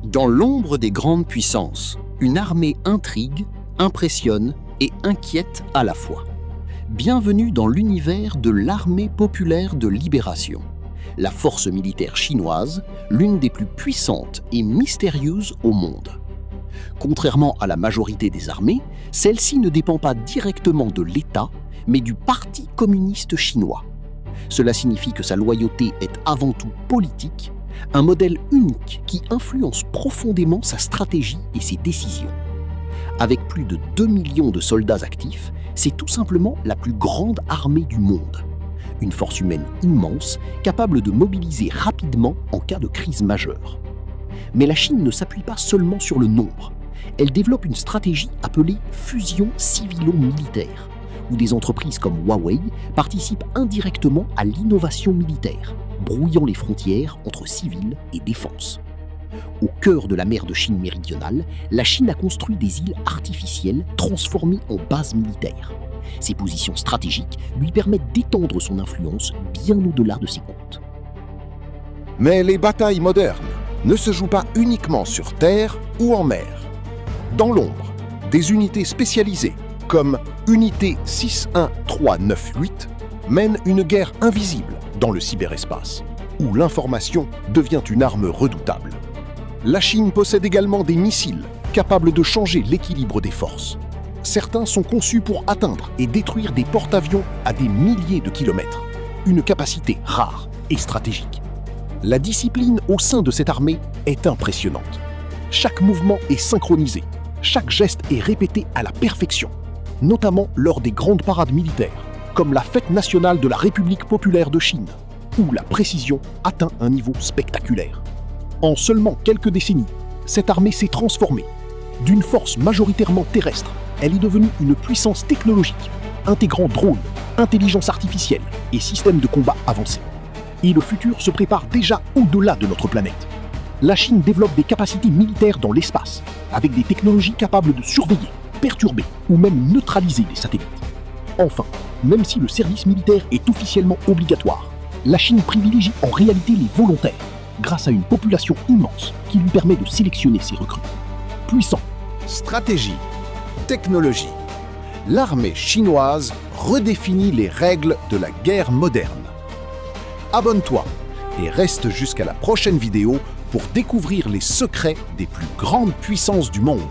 Dans l'ombre des grandes puissances, une armée intrigue, impressionne et inquiète à la fois. Bienvenue dans l'univers de l'Armée populaire de libération, la force militaire chinoise, l'une des plus puissantes et mystérieuses au monde. Contrairement à la majorité des armées, celle-ci ne dépend pas directement de l'État, mais du Parti communiste chinois. Cela signifie que sa loyauté est avant tout politique, un modèle unique qui influence profondément sa stratégie et ses décisions. Avec plus de 2 millions de soldats actifs, c'est tout simplement la plus grande armée du monde. Une force humaine immense, capable de mobiliser rapidement en cas de crise majeure. Mais la Chine ne s'appuie pas seulement sur le nombre. Elle développe une stratégie appelée fusion civilo-militaire, où des entreprises comme Huawei participent indirectement à l'innovation militaire, brouillant les frontières entre civil et défense. Au cœur de la mer de Chine méridionale, la Chine a construit des îles artificielles transformées en bases militaires. Ces positions stratégiques lui permettent d'étendre son influence bien au-delà de ses côtes. Mais les batailles modernes ne se jouent pas uniquement sur terre ou en mer. Dans l'ombre, des unités spécialisées, comme Unité 61398, mènent une guerre invisible dans le cyberespace, où l'information devient une arme redoutable. La Chine possède également des missiles capables de changer l'équilibre des forces. Certains sont conçus pour atteindre et détruire des porte-avions à des milliers de kilomètres, une capacité rare et stratégique. La discipline au sein de cette armée est impressionnante. Chaque mouvement est synchronisé, chaque geste est répété à la perfection, notamment lors des grandes parades militaires, comme la fête nationale de la République populaire de Chine, où la précision atteint un niveau spectaculaire. En seulement quelques décennies, cette armée s'est transformée. D'une force majoritairement terrestre, elle est devenue une puissance technologique, intégrant drones, intelligence artificielle et systèmes de combat avancés. Et le futur se prépare déjà au-delà de notre planète. La Chine développe des capacités militaires dans l'espace, avec des technologies capables de surveiller, perturber ou même neutraliser des satellites. Enfin, même si le service militaire est officiellement obligatoire, la Chine privilégie en réalité les volontaires, grâce à une population immense qui lui permet de sélectionner ses recrues. Puissant. Stratégie, technologie. L'armée chinoise redéfinit les règles de la guerre moderne. Abonne-toi et reste jusqu'à la prochaine vidéo pour découvrir les secrets des plus grandes puissances du monde.